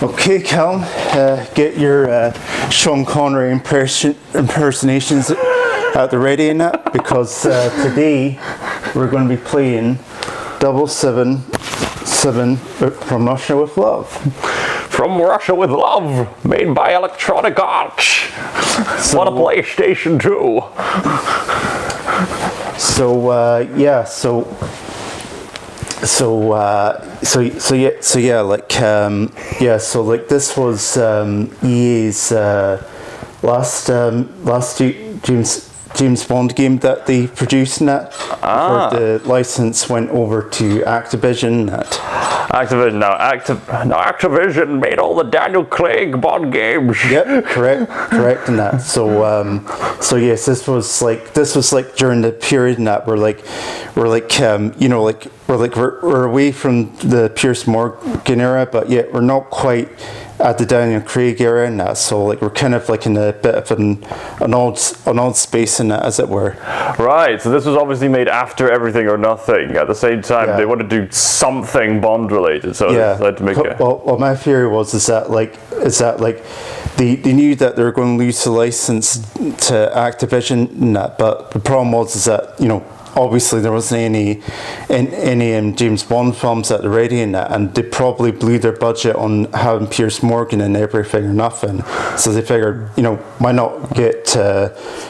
Okay, Calum, get your Sean Connery impersonations at the ready in that, because today we're going to be playing 007 from Russia with Love. From Russia with Love, made by Electronic Arts. What a PlayStation 2. This was EA's last James Bond game that they produced in that. Before the license went over to Activision. Activision made all the Daniel Craig Bond games. Yep, correct in that. So yes, this was like during the period in that we're away from the Pierce Morgan era, but yet we're not quite at the Daniel Craig era in that. So we're kind of in a bit of an odd space in that, as it were. Right. So this was obviously made after Everything or Nothing. At the same time, they wanted to do something Bond related, so they decided to make it. Well, my theory was that they knew that they were going to lose the license to Activision and that, but the problem was that obviously there wasn't any James Bond films at the ready in that, and they probably blew their budget on having Pierce Morgan in Everything or Nothing. So they figured, why not get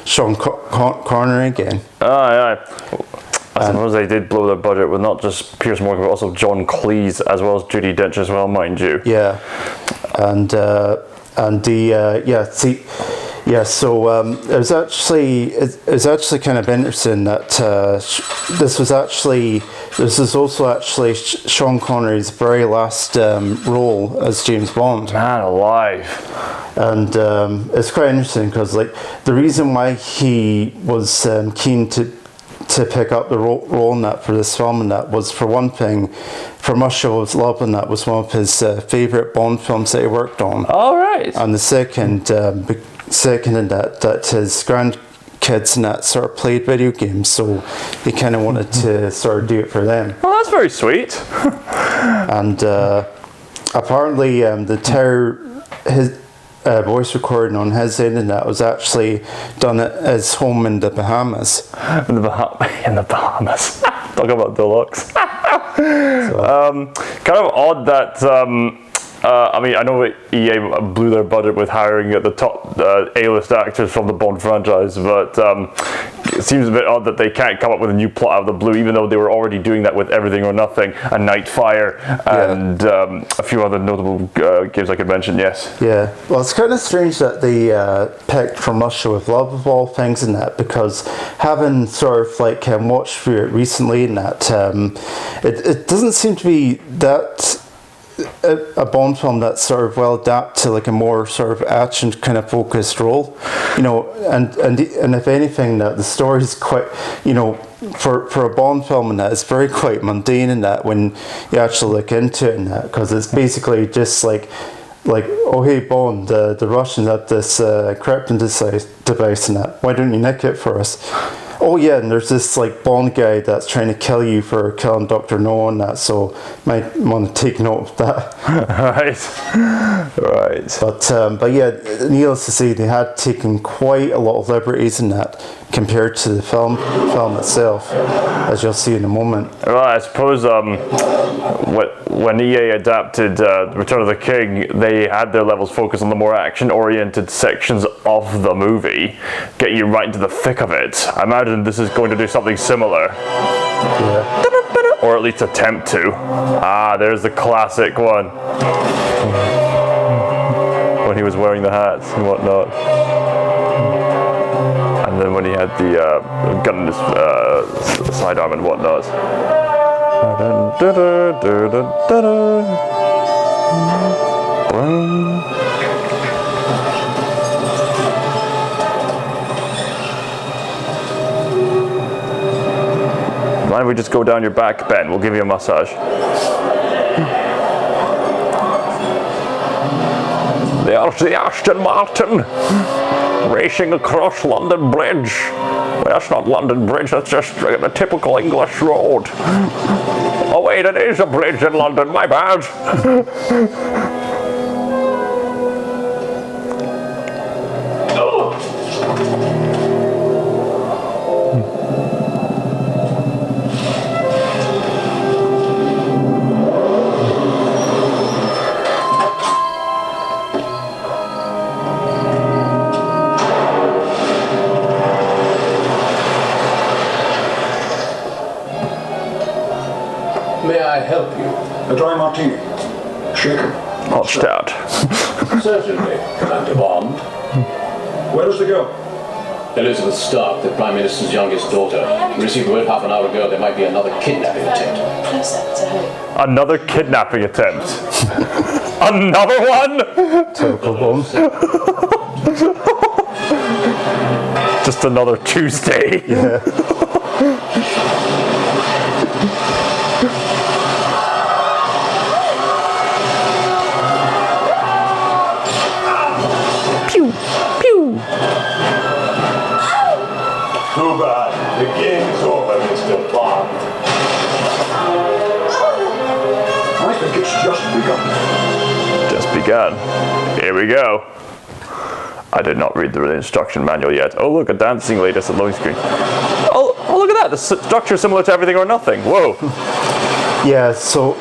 Sean Connery again? I suppose they did blow their budget with not just Pierce Morgan, but also John Cleese, as well as Judi Dench as well, mind you. Yeah, so it was actually kind of interesting that this was also Sean Connery's very last role as James Bond. Man alive. And it's quite interesting because the reason why he was keen to pick up the role in that for this film and that was, for one thing, From Russia with Love, and that was one of his favourite Bond films that he worked on. All right. And the second in that his grandkids and that sort of played video games, so he kind of wanted to sort of do it for them. Well, that's very sweet. And apparently his voice recording on his end and that was actually done at his home in the Bahamas. In the Bahamas. Talk about deluxe. Kind of odd that I know EA blew their budget with hiring the top A-list actors from the Bond franchise, but it seems a bit odd that they can't come up with a new plot out of the blue, even though they were already doing that with Everything or Nothing, and Nightfire, and a few other notable games I could mention, yes. Yeah, well, it's kind of strange that they picked From Russia with Love of all things in that, because having sort of watched through it recently in that, it doesn't seem to be that a Bond film that's sort of well adapted to a more sort of action kind of focused role, and if anything, that the story is quite, for a Bond film and that, it's very quite mundane in that when you actually look into it in that, because it's basically just oh hey Bond, the Russians have this encryption device and that, why don't you nick it for us? Oh yeah, and there's this Bond guy that's trying to kill you for killing Dr. No and that, so might want to take note of that. Right. But yeah, needless to say, they had taken quite a lot of liberties in that compared to the film itself, as you'll see in a moment. Well, I suppose when EA adapted Return of the King, they had their levels focused on the more action-oriented sections of the movie, get you right into the thick of it. I imagine this is going to do something similar. Yeah. Or at least attempt to. There's the classic one. When he was wearing the hats and whatnot. And then when he had the gun in his sidearm and whatnot. Mind if we just go down your back, Ben? We'll give you a massage. There's the Aston Martin racing across London Bridge. Well, that's not London Bridge, that's just a typical English road. Oh wait, it is a bridge in London, my bad. A dry martini. Shaken. Not stout. Certainly, Commander Bond. Where is the girl? Elizabeth Stark, the Prime Minister's youngest daughter, received word half an hour ago there might be another kidnapping attempt. Closer to home. Another kidnapping attempt. Another one? Typical Bond. Just another Tuesday. Yeah. Pew, pew. Too bad. The game's over, Mr. Bond. I think it's just begun. Just begun. Here we go. I did not read the instruction manual yet. Oh look, a dancing lady at the loading screen. Oh, look at that. The structure is similar to Everything or Nothing. Whoa. Yeah, so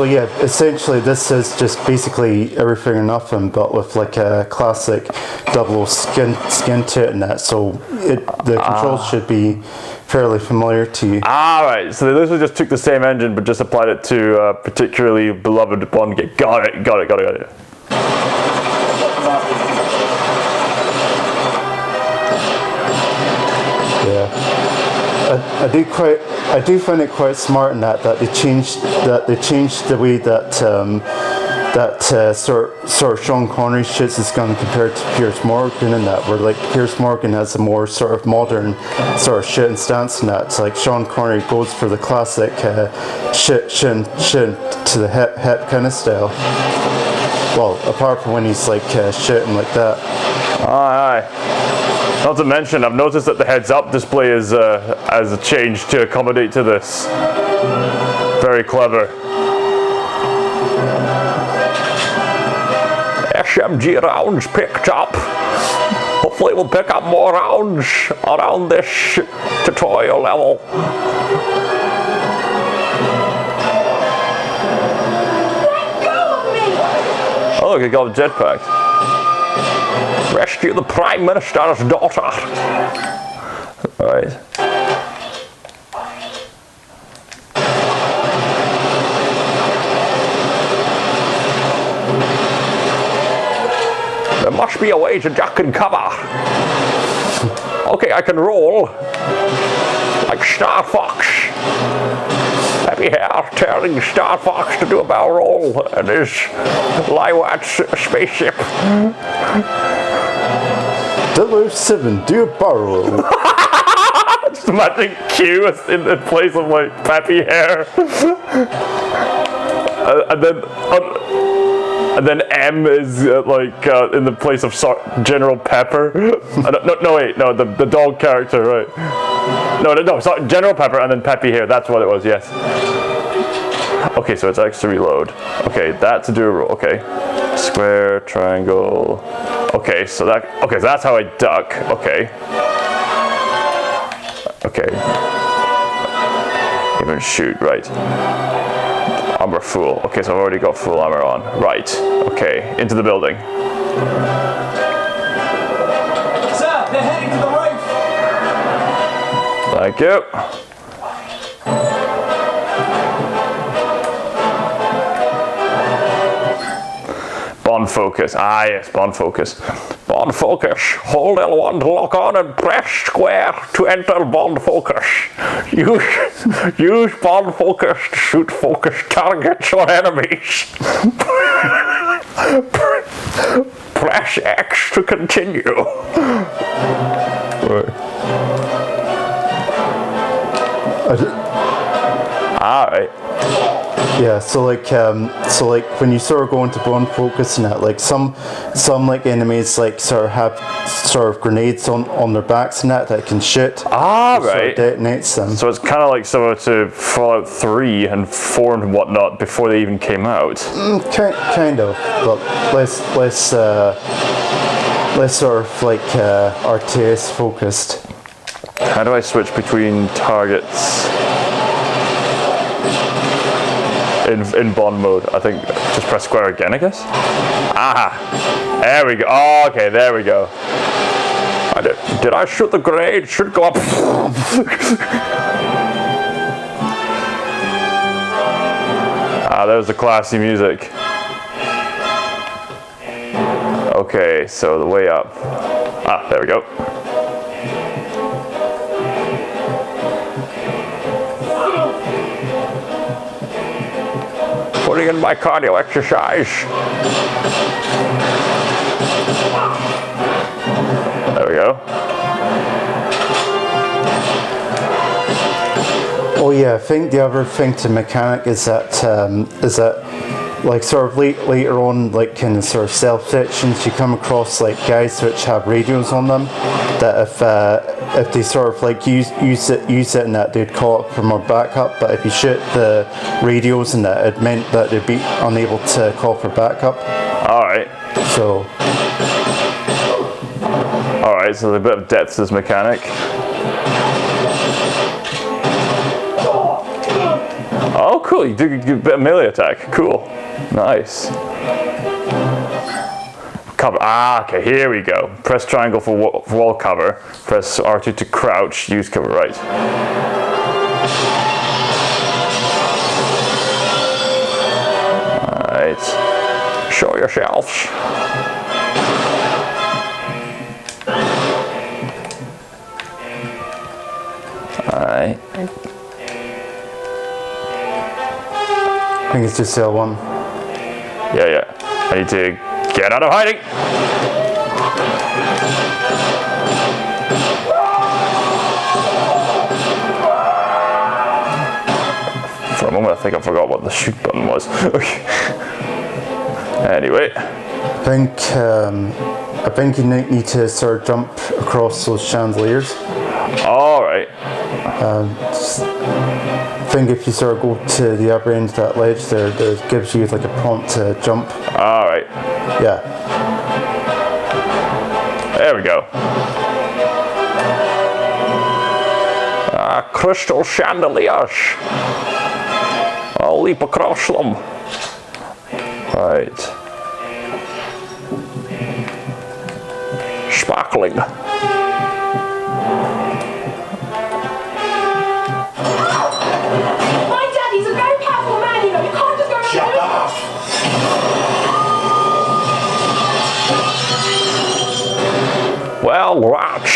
yeah, essentially this is just basically Everything or Nothing, but with like a classic double skin to it and that. So the controls should be fairly familiar to you. Right. So they literally just took the same engine, but just applied it to a particularly beloved Bond game. Got it. Yeah, I do find it quite smart in that they changed the way that sort of Sean Connery shoots his gun compared to Piers Morgan in that, where like Piers Morgan has a more sort of modern sort of shooting stance in that. It's like Sean Connery goes for the classic shoot to the hip kind of style. Well, apart from when he's like shooting like that. Aye. Not to mention, I've noticed that the heads-up display is has changed to accommodate to this. Very clever. SMG rounds picked up. Hopefully we'll pick up more rounds around this tutorial level. Oh look, it got a jetpack. Rescue the Prime Minister's daughter. Alright. There must be a way to duck and cover. Okay, I can roll. Like Star Fox. Happy hair telling Star Fox to do a barrel roll in his Liwat's spaceship. 007, do a barrel roll. Just imagine Q in place of like peppy hair. And then M is in the place of General Pepper. No, the dog character, right? No, sorry, General Pepper and then Peppy here. That's what it was. Yes. Okay, so it's X to reload. Okay, that to do a roll. Okay, square, triangle. Okay, so that's how I duck. Okay. Even shoot, right. Armor full. Okay, so I've already got full armor on. Right. Okay, into the building. Sir, they're heading to the roof. Thank you. Bond focus. Ah, yes, Bond focus. Bond focus. Hold L1 to lock on and press square to enter Bond focus. Use Bond focus to shoot focus targets or enemies. Press X to continue. Right. Alright. Yeah, so like when you sort of go into Bond focus and that, like some like enemies like sort of have grenades on their backs and that can shoot. Right. Sort of detonates them. So it's kind of like similar to Fallout 3 and 4 and whatnot before they even came out. Kind of, but less sort of like RTS focused. How do I switch between targets in Bond mode? I think just press square again, I guess. There we go. Oh, okay, there we go. Did I shoot the grenade? Should go up. Ah, there's the classy music. Okay, so the way up. Ah, there we go. Putting in my cardio exercise. There we go. Oh yeah, I think the other thing to mechanic is that like sort of later on, like in sort of stealth sections, you come across like guys which have radios on them that if they sort of like use it and that they'd call it for more backup, but if you shoot the radios and that, it meant that they'd be unable to call for backup. Alright. So So there's a bit of depth to this mechanic. Oh cool, you do a bit of melee attack. Cool. Nice. Cover. Ah, okay, here we go. Press triangle for wall cover. Press R2 to crouch. Use cover right. Alright. Show yourselves. Alright. I think it's just L1. Yeah. I need to get out of hiding. For a moment, I think I forgot what the shoot button was. Okay. Anyway. I think you need to sort of jump across those chandeliers. All right. I think if you sort of go to the upper end of that ledge there, it gives you like a prompt to jump. All right. Yeah. There we go. Crystal chandeliers. I'll leap across them. Right. Sparkling. My daddy's a very powerful man, you know. You can't just go around. Shut up! Well, rats.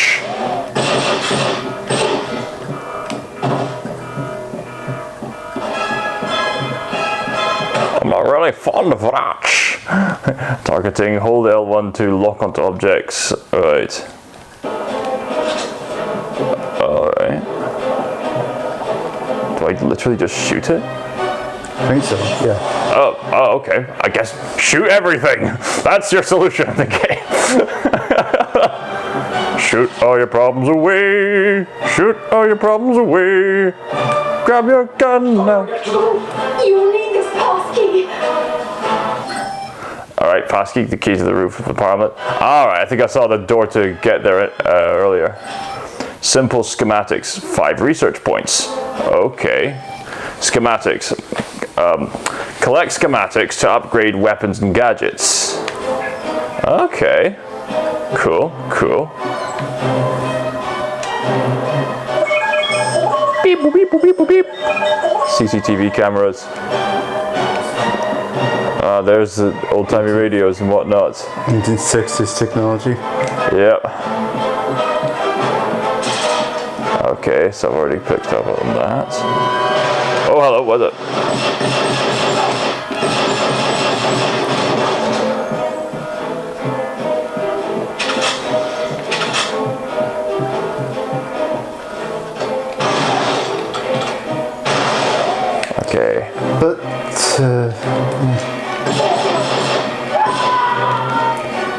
I'm not really fond of rats. Targeting, hold L1 to lock onto objects. Right. Alright. Do I literally just shoot it? I think so, yeah. Oh, okay. I guess shoot everything. That's your solution in the game. Shoot all your problems away. Shoot all your problems away. Grab your gun now. Get to the roof! You need this passkey. Alright, passkey, the key to the roof of the Parliament. Alright, I think I saw the door to get there earlier. Simple schematics, 5 research points. Okay. Schematics. Collect schematics to upgrade weapons and gadgets. Okay. Cool. Beep, boop, beep, boop, beep, boop, beep. CCTV cameras. There's the old-timey radios and whatnot. 1960s technology. Yep. Okay, so I've already picked up on that. Oh, hello, what's it? Okay.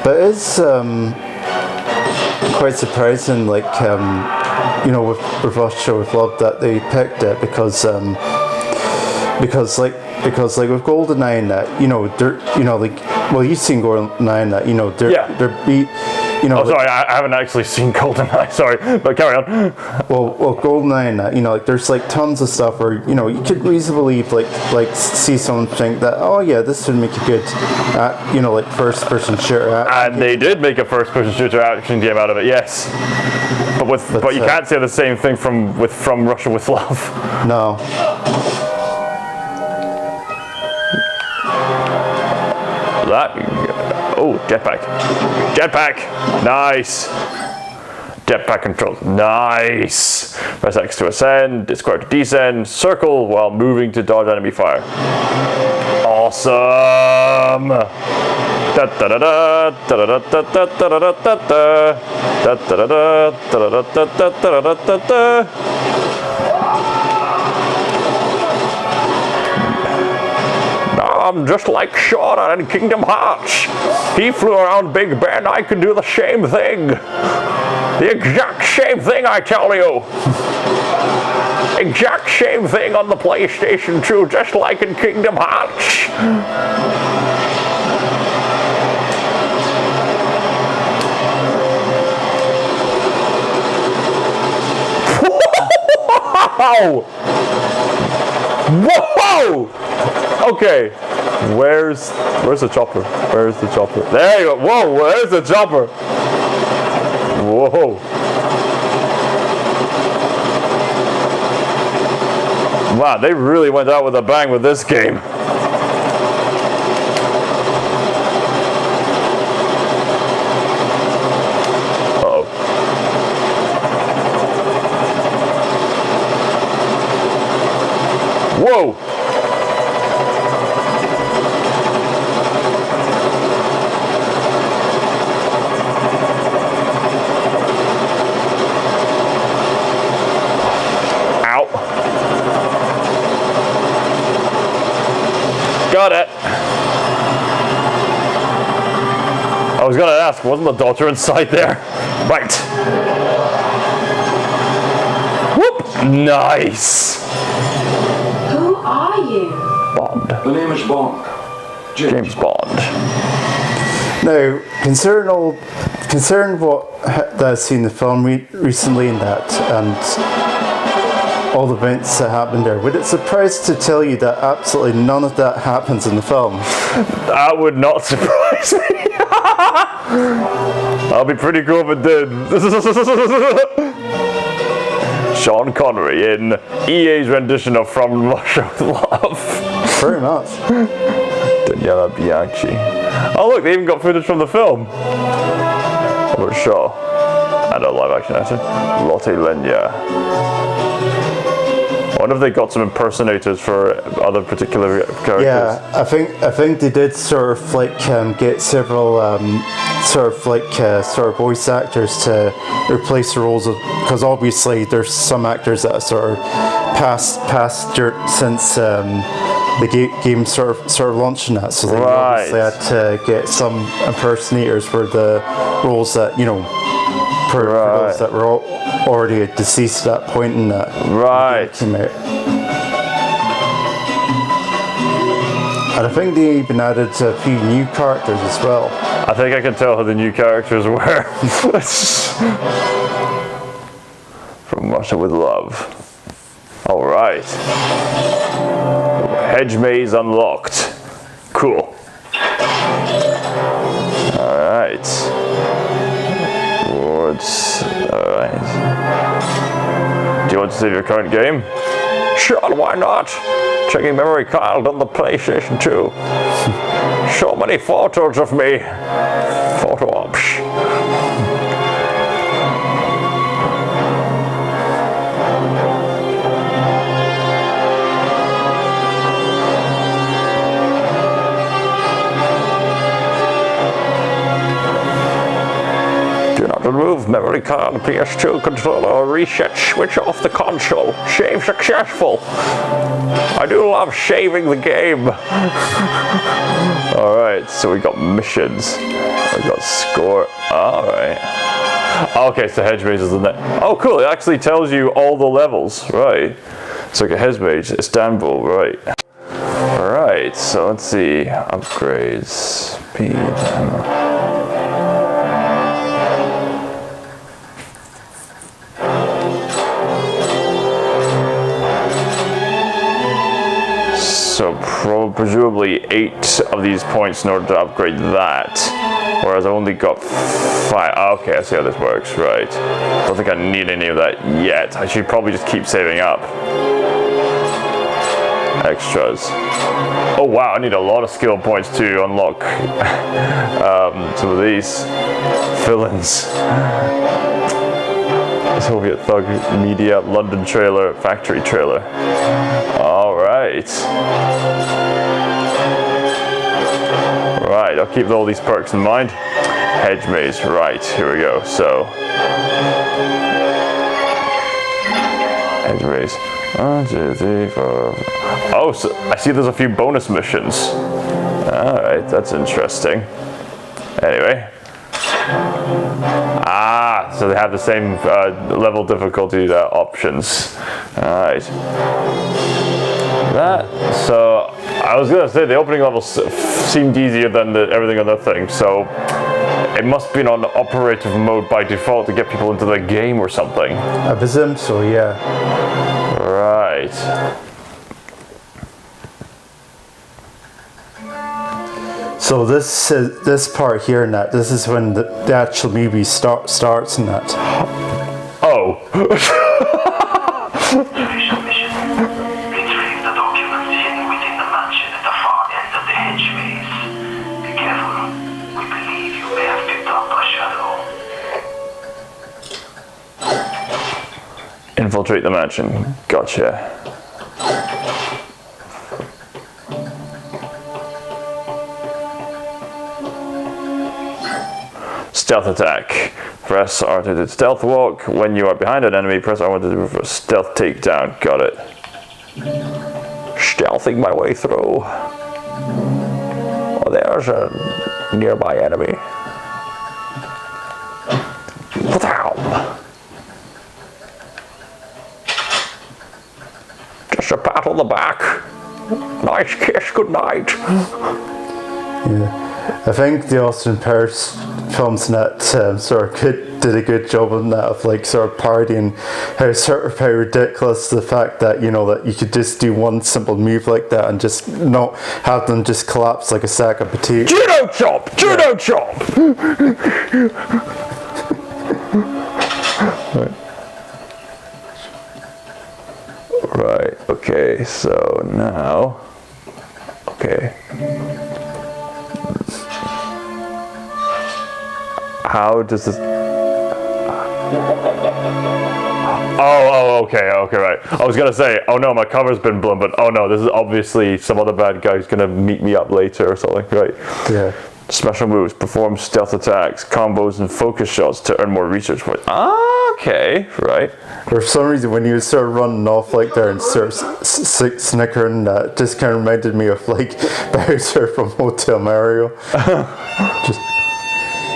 But it's quite surprising, like you know, with Russia with Love that they picked it because like with GoldenEye and that, you know, they're, you know, like, well, you've seen GoldenEye and that, you know, they're beat. You know, oh, sorry, I haven't actually seen GoldenEye, sorry, but carry on. Well, GoldenEye and that, you know, like, there's like tons of stuff where, you know, you could reasonably like see someone think that, oh yeah, this would make a good, you know, like first-person shooter. And they did make a first-person shooter action game out of it, yes. But you can't say the same thing from Russia with Love. No. that. Oh, jetpack. Jetpack! Nice! Jetpack controls. Nice! Press X to ascend, square to descend, circle while moving to dodge enemy fire. Awesome! Da da da da da da da da da da da da da da da da da. I'm just like Sean in Kingdom Hearts. He flew around Big Ben, I could do the same thing. The exact same thing, I tell you. Exact same thing on the PlayStation 2, just like in Kingdom Hearts. Wow! Whoa! Okay, where's the chopper? Where's the chopper? There you go. Whoa, where's the chopper? Whoa. Wow, they really went out with a bang with this game. Uh-oh. Whoa! Got it. I was gonna ask, wasn't the daughter inside there? Right. Whoop! Nice. Who are you? Bond. The name is Bond. James Bond. Now, considering what I've seen in the film recently and that, and all the events that happened there, would it surprise to tell you that absolutely none of that happens in the film? That would not surprise me. I'll be pretty cool if it did. Sean Connery in EA's rendition of From Russia with Love. Very much. Daniela Bianchi. Oh look, they even got footage from the film. Robert Shaw. And a live action actor. Lotte Lenya. I wonder if they got some impersonators for other particular characters. Yeah, I think they did sort of like get several sort of voice actors to replace the roles of, because obviously there's some actors that are sort of passed since the game sort of launched and that, so they obviously had to get some impersonators for the roles that, you know, for those that were already deceased at that point in that came out. And I think they even added a few new characters as well. I think I can tell who the new characters were. From Russia with Love. Alright. Hedge maze unlocked. Cool. Alright. Alright. Do you want to save your current game? Sure, why not? Checking memory card on the PlayStation 2. So many photos of me. Photo ops. Remove memory card, PS2 controller, or reset, switch off the console. Save successful. I do love saving the game. Alright, so we got missions. We got score. Alright. Okay, so hedge maze is the next. Oh cool, it actually tells you all the levels. Right. So like hedge maze, Istanbul, right. Alright, so let's see. Upgrades. Speed. Ammo. So presumably 8 of these points in order to upgrade that, whereas I've only got 5. Okay, I see how this works, right. I don't think I need any of that yet. I should probably just keep saving up. extras. Oh wow, I need a lot of skill points to unlock some of these fill-ins. Soviet Thug Media, London trailer, factory trailer. Alright. Right, I'll keep all these perks in mind. Hedge maze, right, here we go. So, hedge maze. 1, 2, 3, 4. Oh, so I see there's a few bonus missions. Alright, that's interesting. Anyway. So they have the same level difficulty options. Alright. So I was gonna say the opening level seemed easier than everything on the thing, so it must be on operative mode by default to get people into the game or something. I presume so, yeah. Right. So this part here and that, this is when the actual movie starts and that. Oh. Official mission. Retrieve the documents hidden within the mansion at the far end of the hedge maze. Be careful. We believe you may have picked up a shadow. Infiltrate the mansion. Gotcha. Stealth attack. Press R2 to stealth walk. When you are behind an enemy, press R1 to do a stealth takedown. Got it. Stealthing my way through. Oh, there's a nearby enemy. Just a pat on the back. Nice kiss, good night. Yeah. I think the Austin Powers films in that sort of did a good job on that, of like sort of parodying how ridiculous the fact that, you know, that you could just do one simple move like that and just not have them just collapse like a sack of potatoes. Judo chop! Judo chop! Right, okay, so now, okay. How does this? Oh, okay, right. I was gonna say, oh no, my cover's been blown, but oh no, this is obviously some other bad guy's gonna meet me up later or something, right? Yeah. Special moves, perform stealth attacks, combos, and focus shots to earn more research points. Okay, right. For some reason, when you sort of running off like there and sort of snickering, that just kind of reminded me of like Bowser from Hotel Mario. Just,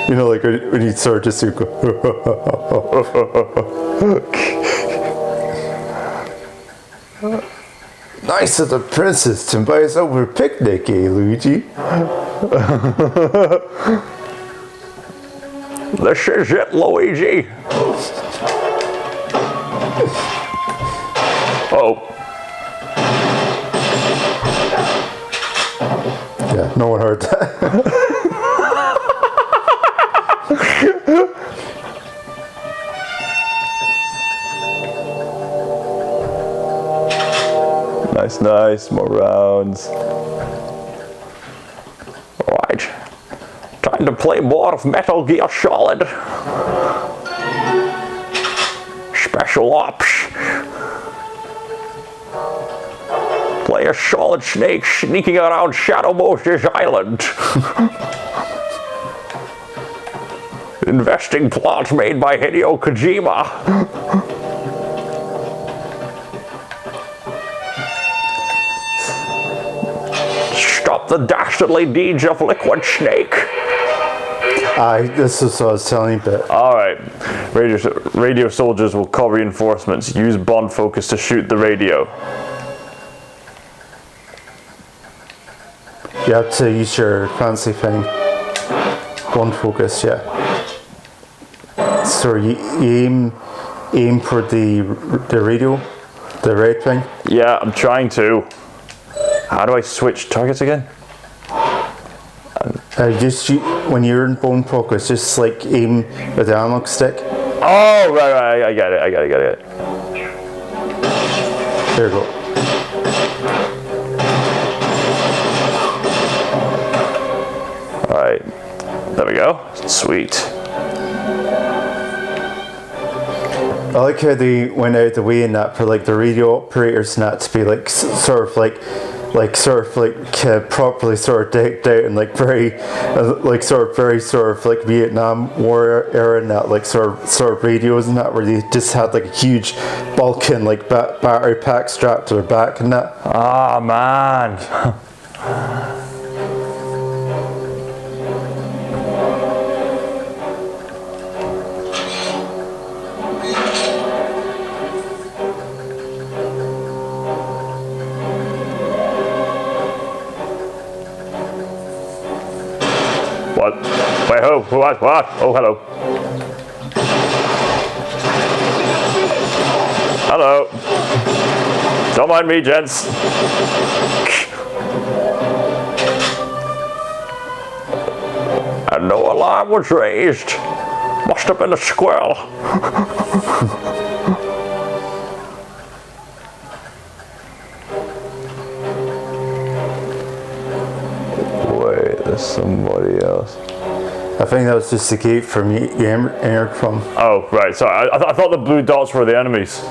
you know, like when you sort of just go. Nice of the princess to invite us over a picnic, eh, Luigi? This is it, Luigi. Oh. Yeah, no one heard that. Nice, more rounds. Alright. Time to play more of Metal Gear Solid. Special Ops. Play a Solid Snake sneaking around Shadow Moses Island. Investing plot made by Hideo Kojima. Stop the dastardly deeds of Liquid Snake. This is what I was telling you, but... Alright, radio soldiers will call reinforcements. Use bond focus to shoot the radio. You have to use your fancy thing. Bond focus, yeah. So you aim for the radio, the red thing. Yeah, I'm trying to. How do I switch targets again? When you're in bone focus, just like aim with the analog stick. Oh, right, I get it. There you go. Alright. There we go. Sweet. I like how they went out the way in that for like the radio operators and that to be like properly sort of decked out and like very like Vietnam War era and that like sort of radios and that where they just had like a huge bulking like battery pack strapped to their back and that. Ah, man. What? Wait, who? What? What? Oh, hello. Hello. Don't mind me, gents. And no alarm was raised. Must have been a squirrel. Wait, there's somebody else. I think that was just the gate from you entered from. Oh, right. Sorry, I thought the blue dots were the enemies.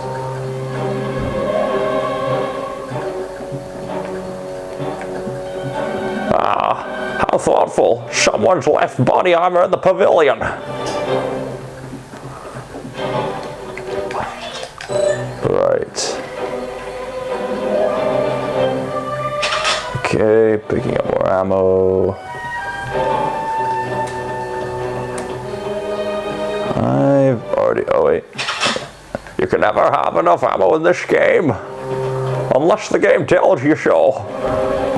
Ah, how thoughtful. Someone's left body armor in the pavilion. Right. Okay, picking up more ammo. I've already, oh wait. You can never have enough ammo in this game. Unless the game tells you so.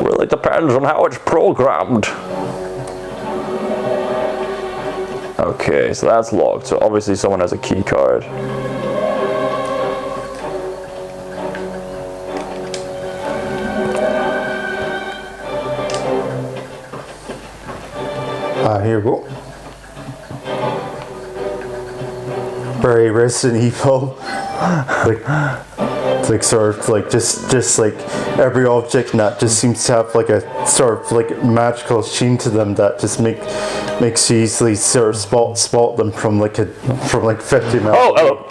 Really depends on how it's programmed. Okay, so that's locked. So obviously someone has a key card. Here we go. Very Resident Evil. like sort of like just like every object in that just seems to have like a sort of like magical sheen to them that just makes you easily sort of spot them from like 50 miles. Oh,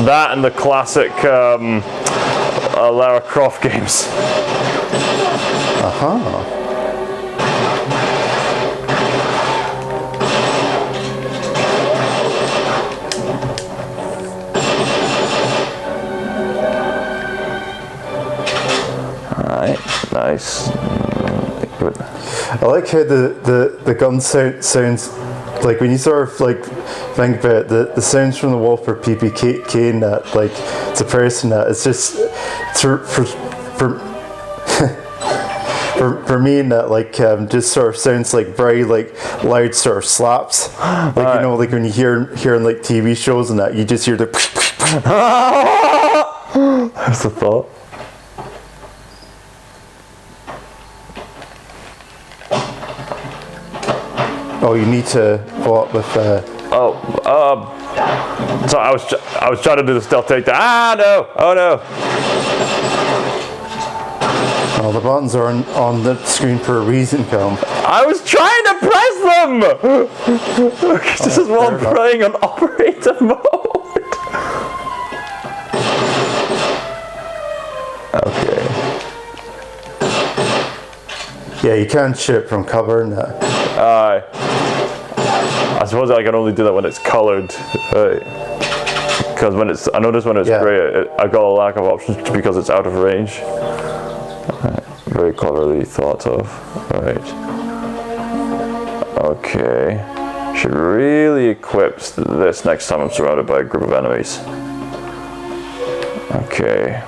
that and the classic Lara Croft games. Nice. I like how the gun sounds like when you sort of like think about it, the sounds from the wall for PPK and that like it's a person that it's just for me and that like just sort of sounds like very like loud sort of slaps like you know like when you hear in like TV shows and that you just hear the That's the thought. Oh, you need to follow up with. So I was trying to do the stealth takedown. Ah no! Oh no! Oh, the buttons are on the screen for a reason, Calum. I was trying to press them. This is while I'm playing on operator mode. Okay. Yeah, you can shoot from cover and that. I suppose I can only do that when it's coloured, because I notice when it's grey, I've got a lack of options because it's out of range. Very cleverly thought of. Right. Okay. Should really equip this next time I'm surrounded by a group of enemies. Okay.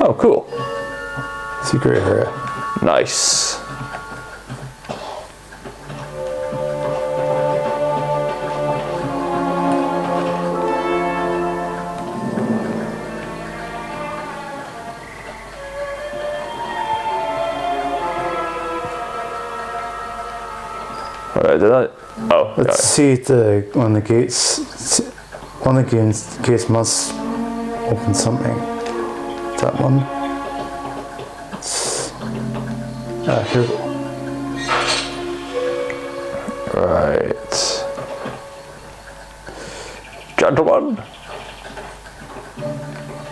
Oh, cool. Secret area. Nice. Did I? Oh, Let's see on the gates. One of the gates must open something. That one. Here. Right. Gentlemen.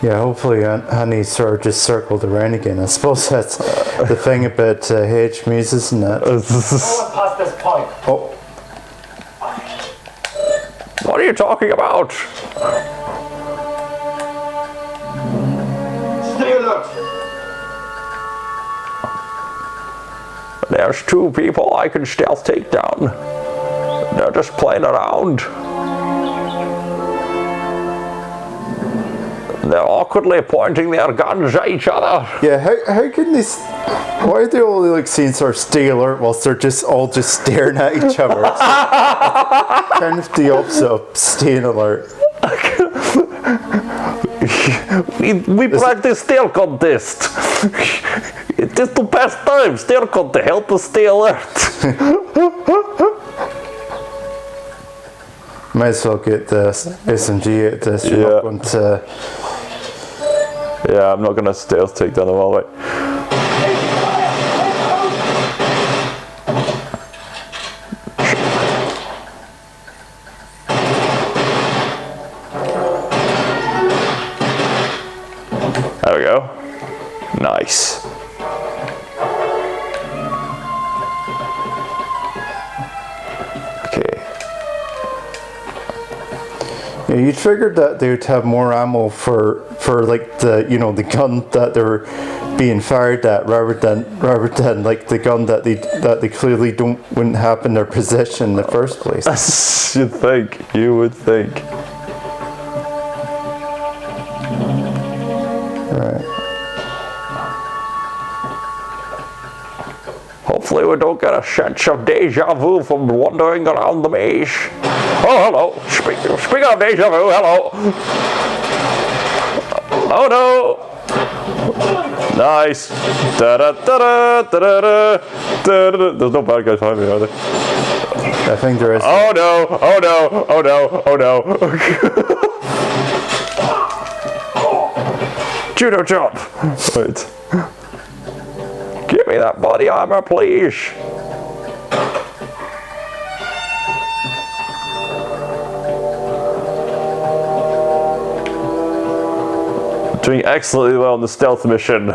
Yeah, hopefully Honey sort of just circled around again. I suppose that's the thing about hedge maze, isn't it? Past this point. Oh, What are you talking about? Stay alert. There's 2 people I can stealth take down. They're just playing around. They're awkwardly pointing their guns at each other. yeah. How can this? Why are they all like saying sort of stay alert whilst they're just staring at each other? It's kind of the opposite of staying alert. We practice stare contest. It is the best time. Stare contest help us stay alert. Might as well get the SMG at this. You're not going to. Yeah, I'm not gonna stealth take down the wall. Right. There we go. Nice. Okay. Yeah, you figured that they would have more ammo for like the the gun that they're being fired at rather than like the gun that they clearly wouldn't have in their possession in the first place. You would think. Right. Hopefully we don't get a sense of deja vu from wandering around the maze. Oh, hello. Speaking of deja vu, hello. Oh no. Nice. Da-da-da-da-da-da-da. There's no bad guys behind me, are there? I think there is. Oh no. Oh no. Oh no. Oh no. Judo jump. Right. Give me that body armor, please. Doing excellently well in the stealth mission.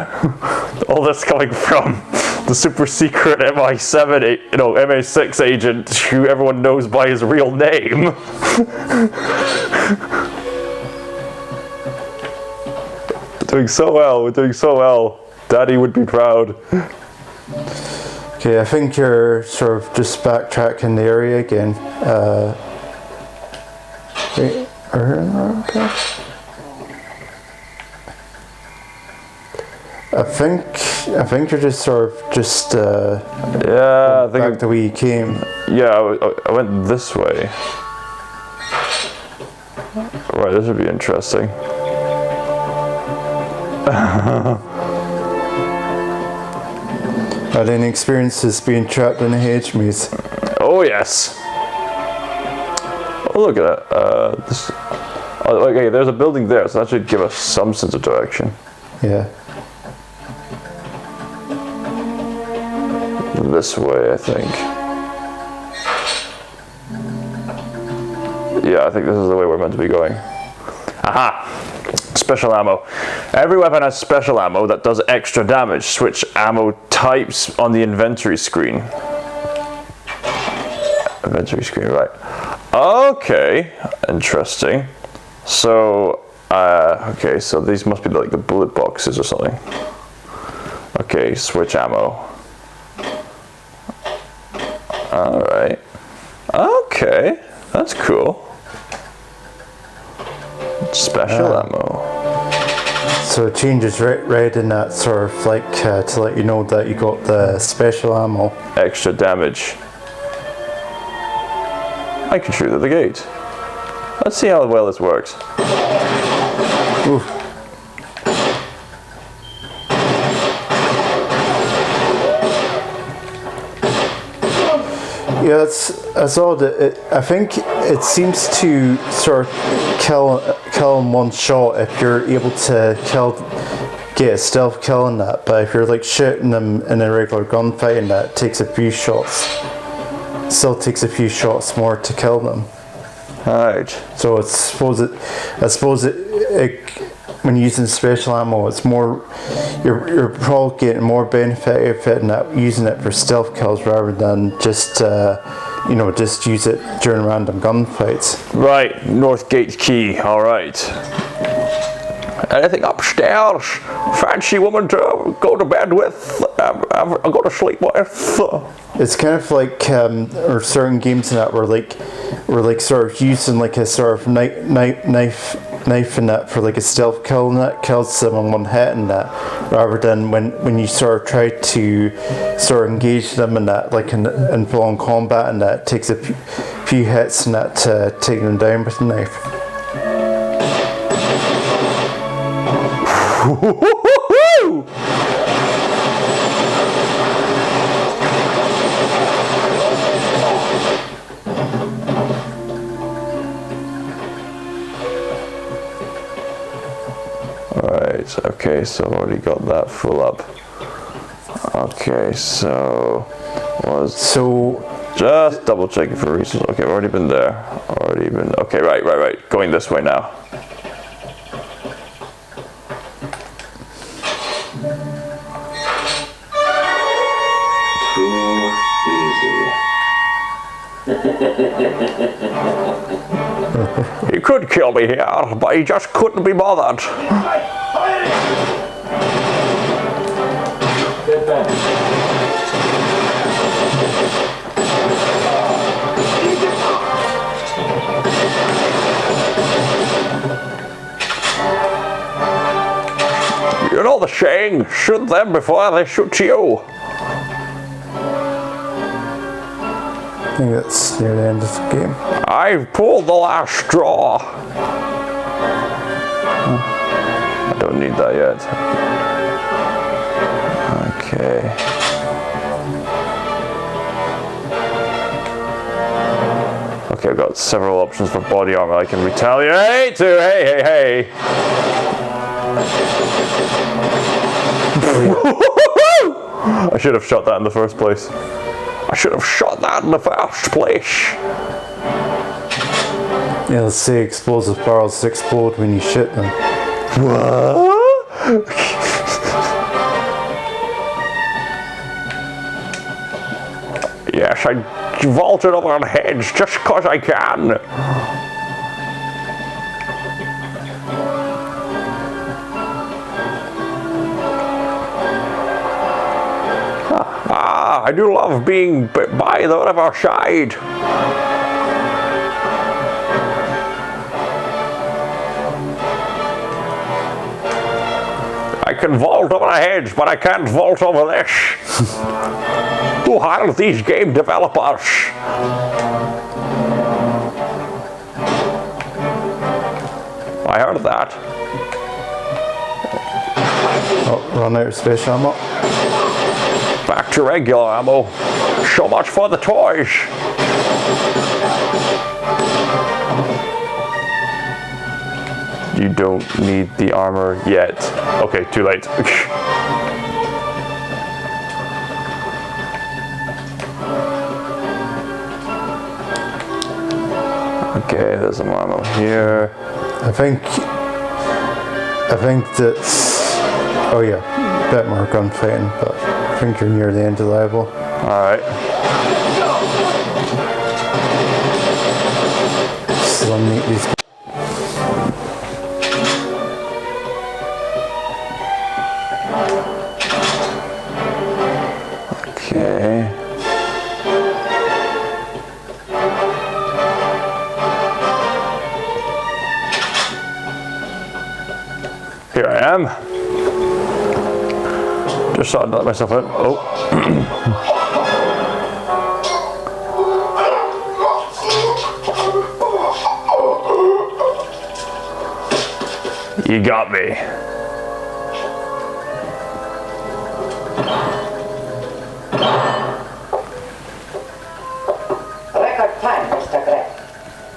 All this coming from the super secret MI6 agent who everyone knows by his real name. Doing so well. We're doing so well. Daddy would be proud. Okay, I think you're sort of just backtracking the area again. Wait, okay. I think you're just sort of Yeah, I think back the way you came. Yeah, I went this way. Right, this would be interesting. Had any experiences being trapped in a hedge maze? Oh yes. Oh look at that. Okay, there's a building there, so that should give us some sense of direction. Yeah. This way, I think. Yeah, I think this is the way we're meant to be going. Aha! Special ammo. Every weapon has special ammo that does extra damage. Switch ammo types on the inventory screen. Inventory screen, right. Okay, interesting. So, okay, so these must be like the bullet boxes or something. Okay, switch ammo. Alright. Okay, that's cool. Special ammo. So it changes right in that sort of like to let you know that you got the special ammo. Extra damage. I can shoot at the gate. Let's see how well this works. Ooh. Yeah, that's odd. I think it seems to sort of kill in one shot if you're able to get a stealth kill in that. But if you're like shooting them in a regular gunfight, and that takes a few shots. Still takes a few shots more to kill them. Alright. So I suppose it when using special ammo, it's more you're probably getting more benefit of it and using it for stealth kills rather than just just use it during random gunfights. Right, Northgate key. All right. Anything upstairs? Fancy woman to go to bed with? I'll go to sleep with. It's kind of like or certain games in that were like sort of using like a sort of knife in that for like a stealth kill, and that kills someone one hit in that, rather than when you sort of try to sort of engage them in that like in full on combat, and that takes a few hits and that to take them down with a knife. Alright, okay, so I've already got that full up. Okay, so just double checking for reasons. Okay, I've already been there. Okay, right. Going this way now. He could kill me here, but he just couldn't be bothered. Good Ben. You know the saying, shoot them before they shoot you. I think that's near the end of the game. I've pulled the last straw. I don't need that yet. Okay. Okay, I've got several options for body armor I can retaliate to. Hey. I should have shot that in the first place. Yeah, let's say explosive barrels explode when you shoot them. What? Yes, I vaulted over on heads just because I can. I do love being by the other side. I can vault over the hedge, but I can't vault over this. Who hired these game developers? I heard that. Oh, run out of space ammo. Back to regular ammo. So much for the toys. You don't need the armor yet. Okay, too late. Okay, there's some ammo here. I think that's. Oh yeah, a bit more gunfighting, but I think you're near the end of the level. Alright. So I'll meet these. Okay. Here I am. Just thought I'd let myself in. Oh. You got me.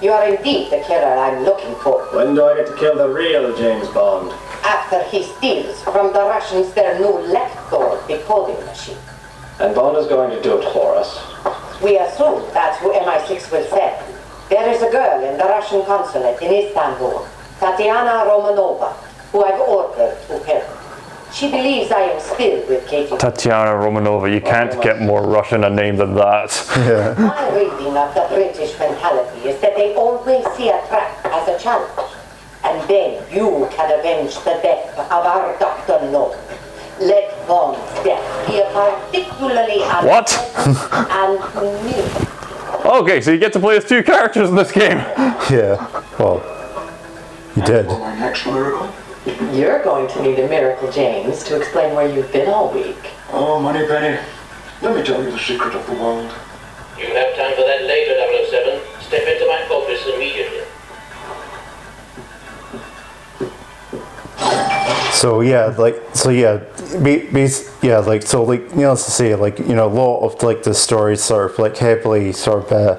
You are indeed the killer I'm looking for. When do I get to kill the real James Bond? After he steals from the Russians their new Lector decoding machine. And Bond is going to do it for us. We assume that's who MI6 will send. There is a girl in the Russian consulate in Istanbul, Tatiana Romanova, who I've ordered to help. She believes I am still with Katie. Tatiana Romanova, you can't get more Russian a name than that. Yeah. My reading of the British mentality is that they always see a trap as a challenge. And then you can avenge the death of our Dr. No. Let Bond's death be a particularly What? and new. Okay, so you get to play as two characters in this game. Yeah. Well, you did. For my next miracle? You're going to need a miracle, James, to explain where you've been all week. Oh, Moneypenny, let me tell you the secret of the world. You have time for that later, 007. Step into my office immediately. So yeah, needless to say, like, you know, a lot of like the stories sort of like heavily sort of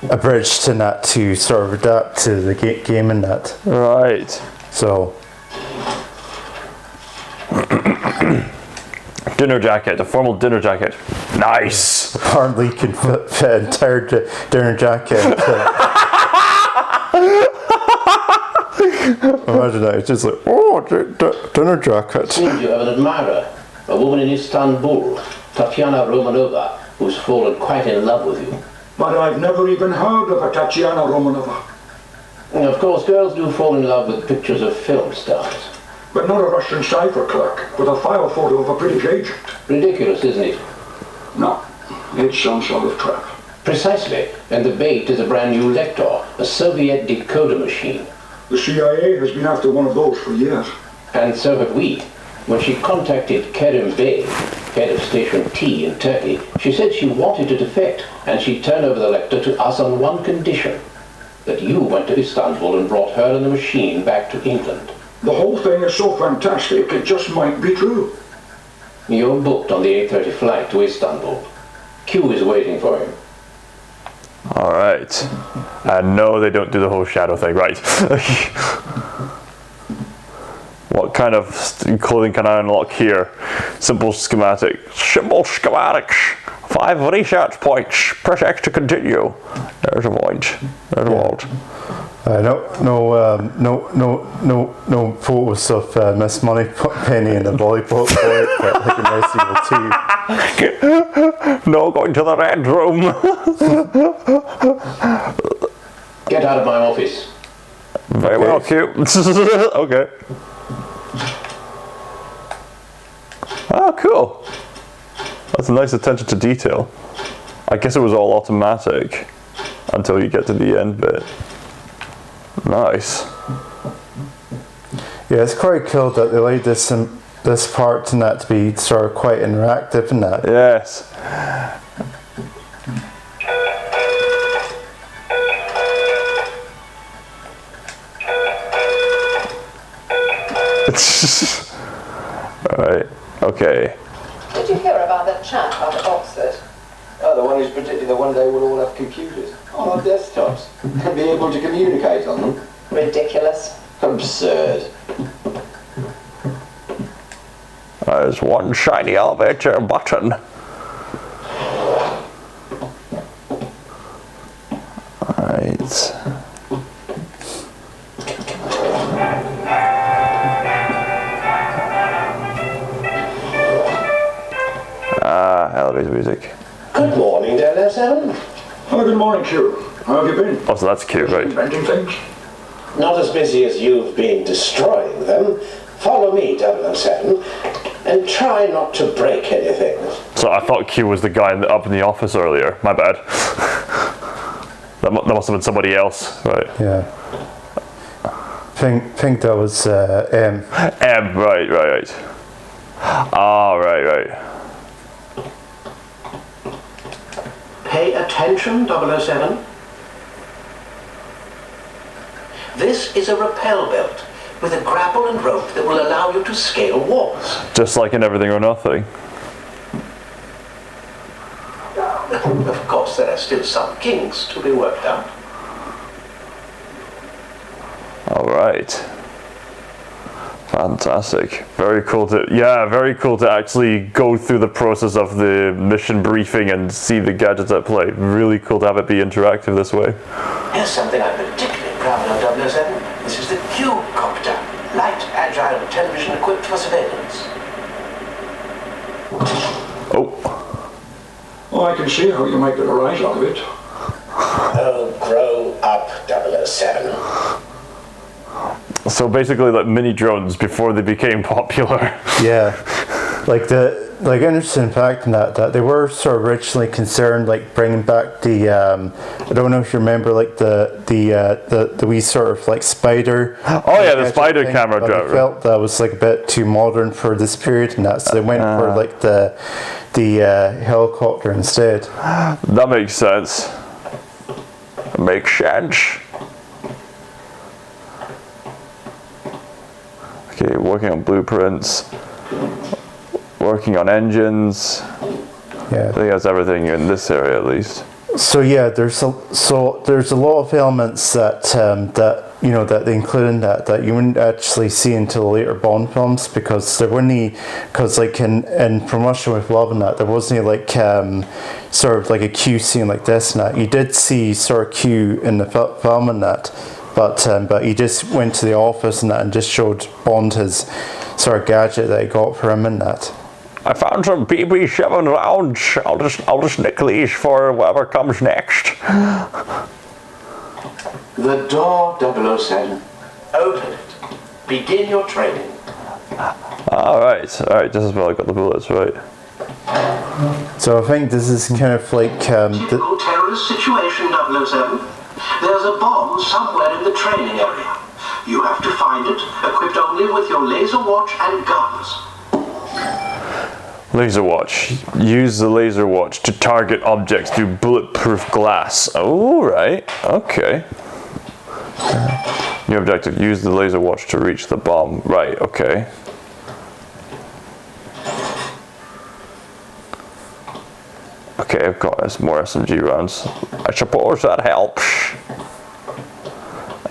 abridged in that to sort of adapt to the game in that. Right. So. Dinner jacket, a formal dinner jacket. Nice. Apparently, can fit an entire dinner jacket. Imagine that. It's just like, oh, dinner jacket. Seems you have an admirer, a woman in Istanbul, Tatiana Romanova, who's fallen quite in love with you. But I've never even heard of a Tatiana Romanova. And of course, girls do fall in love with pictures of film stars. But not a Russian cipher clerk with a file photo of a British agent. Ridiculous, isn't it? No, it's some sort of trap. Precisely, and the bait is a brand new Lector, a Soviet decoder machine. The CIA has been after one of those for years. And so have we. When she contacted Kerim Bey, head of Station T in Turkey, she said she wanted to defect, and she'd turn over the Lector to us on one condition: that you went to Istanbul and brought her and the machine back to England. The whole thing is so fantastic, it just might be true. You're booked on the 8:30 flight to Istanbul. Q is waiting for him. Alright. And no, they don't do the whole shadow thing. Right. What kind of clothing can I unlock here? Simple schematic. Simple schematics. 5 research points. Press X to continue. There's a point. There's a vault. No photos of Miss Moneypenny and the volleyball court, but like in Resident Evil 2. No, going to the red room. Get out of my office. Very well, Q. Okay. Oh, cool. That's a nice attention to detail. I guess it was all automatic until you get to the end bit. Nice. Yeah, it's quite cool that they laid this part in that to be sort of quite interactive in that. Yes. Alright, okay. Did you hear about that chap out of Oxford? Oh, the one who's predicting that one day we'll all have computers on our desktops and be able to communicate on them. Ridiculous. Absurd. There's one shiny elevator button. Alright. Elevator music. Good morning, 007. Oh, good morning, Q. How have you been? Oh, so that's cute, right? Inventing things? Not as busy as you've been destroying them. Follow me, 007, and try not to break anything. So I thought Q was the guy up in the office earlier. My bad. That must have been somebody else, right? Yeah. Think that was M. M, right. Ah, right. Pay attention, 007. This is a rappel belt with a grapple and rope that will allow you to scale walls. Just like in Everything or Nothing. Of course, there are still some kinks to be worked out. All right. Fantastic. Very cool to actually go through the process of the mission briefing and see the gadgets at play. Really cool to have it be interactive this way. Here's something I'm particularly proud of, 007. This is the Q-copter. Light, agile, television equipped for surveillance. Well, I can see how you make it a rise out of it. Oh, grow up, 007. So basically like mini drones before they became popular. Yeah, like interesting fact in that they were sort of originally concerned like bringing back the I don't know if you remember like the wee sort of like spider. Oh yeah, the spider camera drone. They felt that was like a bit too modern for this period and that, so they went for like the helicopter instead. That makes sense. Makes sense. Okay, working on blueprints, working on engines. Yeah, I think that's everything in this area at least. So yeah, there's a lot of elements that that they include in that you wouldn't actually see until later Bond films, because there weren't like in From Russia with Love and that there wasn't any like sort of like a Q scene like this and that. You did see sort of Q in the film and that. But he just went to the office and that and just showed Bond his sort of gadget that he got for him and that. I found some BB-7 rounds. I'll just nick these for whatever comes next. The door, 007. Open it. Begin your training. Alright, this is where I got the bullets, right. So I think this is kind of like Typical terrorist situation, 007. There's a bomb somewhere in the training area. You have to find it, equipped only with your laser watch and guns. Laser watch. Use the laser watch to target objects through bulletproof glass. Oh, right. Okay. New objective. Use the laser watch to reach the bomb. Right, okay. Okay, I've got some more SMG rounds. I suppose that helps.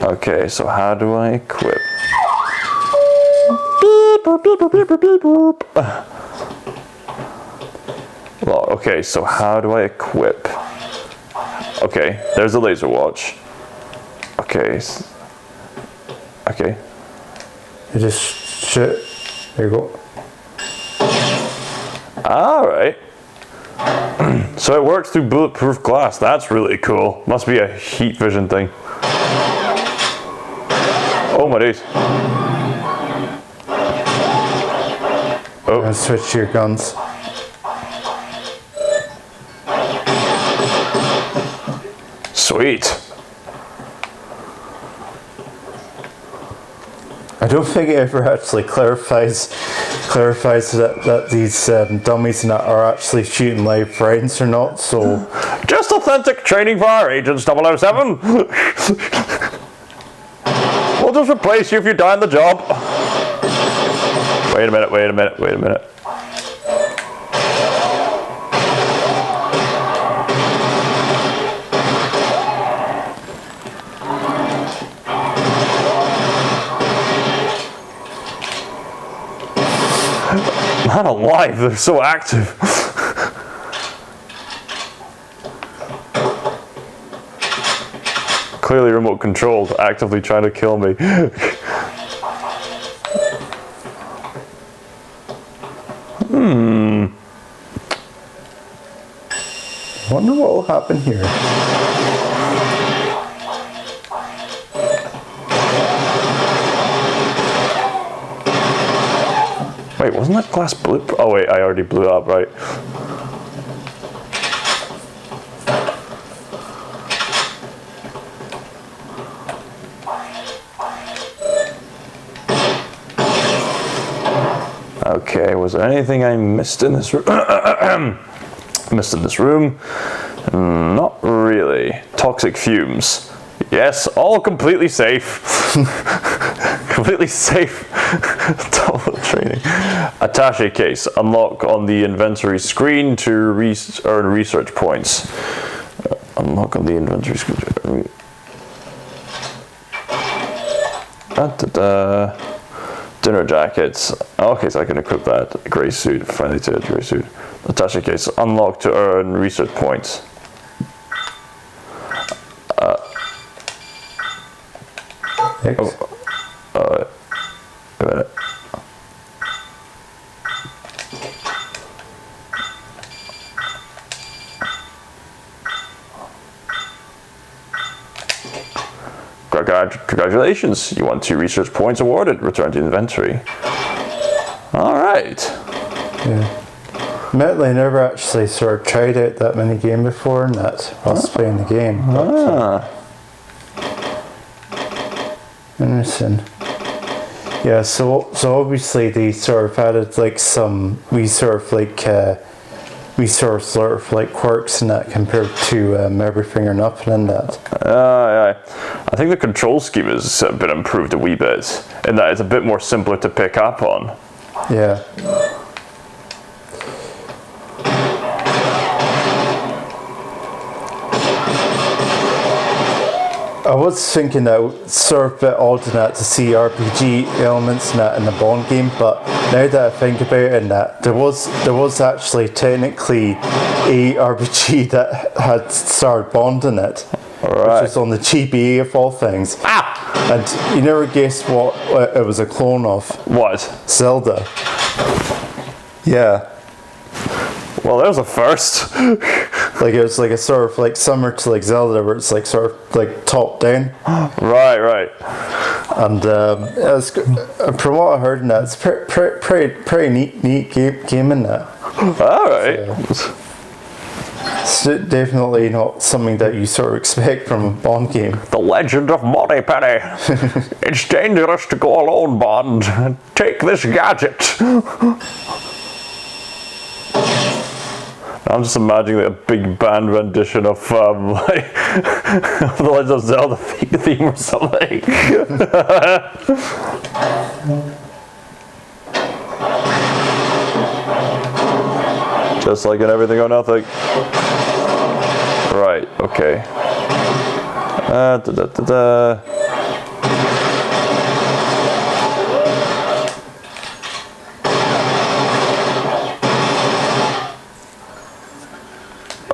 Okay, so how do I equip? Well, okay, so how do I equip? Okay, there's the laser watch. Okay. Okay. you just shit. There you go. Alright. So it works through bulletproof glass. That's really cool. Must be a heat vision thing. Oh my days. Oh. Switch to your guns. Sweet. I don't think it ever actually clarifies that these dummies are actually shooting live friends or not, so... Just authentic training for our agents, 007. We'll just replace you if you die on the job. Wait a minute. Man alive, they're so active. Clearly remote controlled, actively trying to kill me. Wonder what will happen here. Wait, wasn't that glass blue? Oh wait, I already blew it up, right? Okay, was there anything I missed in this room? Not really. Toxic fumes. Yes, all completely safe. Completely safe. Total training. Attaché case. Unlock on the inventory screen to earn research points. Unlock on the inventory screen. Dinner jackets. Okay, so I can equip that. Grey suit, friendly to grey suit. Attache case. Unlock to earn research points. X. Wait a minute. Congratulations, you won 2 research points awarded. Return to inventory. Alright. Yeah. Admittedly, I never actually sort of tried out that mini game before and that whilst playing the game. But, interesting. Yeah, so obviously they sort of added like some quirks in that compared to everything or nothing in that. Yeah. I think the control scheme has been improved a wee bit in that it's a bit more simpler to pick up on. Yeah. I was thinking that it was sort of a bit odd in that to see RPG elements in that in the Bond game, but now that I think about it, in that there was actually technically a RPG that had starred Bond in it, right. which was on the GBA of all things. And you never guessed what it was a clone of. What? Zelda. Yeah. Well, there's a first. Like it was like a sort of like similar to like Zelda, where it's like sort of like top down. Right. And it's, from what I heard in that, it's pretty neat game in that. All right. It's definitely not something that you sort of expect from a Bond game. The Legend of Moneypenny. It's dangerous to go alone, Bond. Take this gadget. I'm just imagining like a big band rendition of like of the Legend of Zelda theme or something. Just like in Everything or Nothing. Right, okay.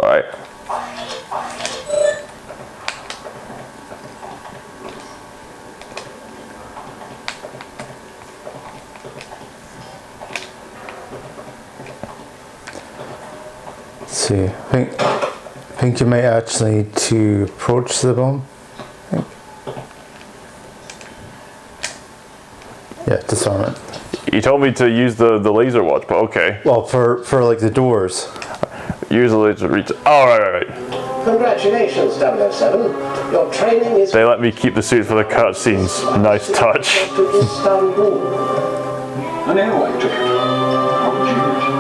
Alright. Let's see. I think you might actually need to approach the bomb. Yeah, disarm it. You told me to use the laser watch, but okay. Well, for like the doors. Use the laser reach. Oh, right. Congratulations, 007. Your training is... They let me keep the suit for the cutscenes. Nice touch. to Istanbul. An airway ticket. How would you use it?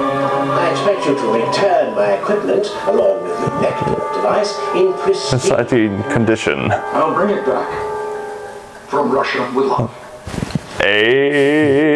I expect you to return my equipment, along with the nectar device, in pristine... Exciting condition. I'll bring it back. From Russia with love. Hey.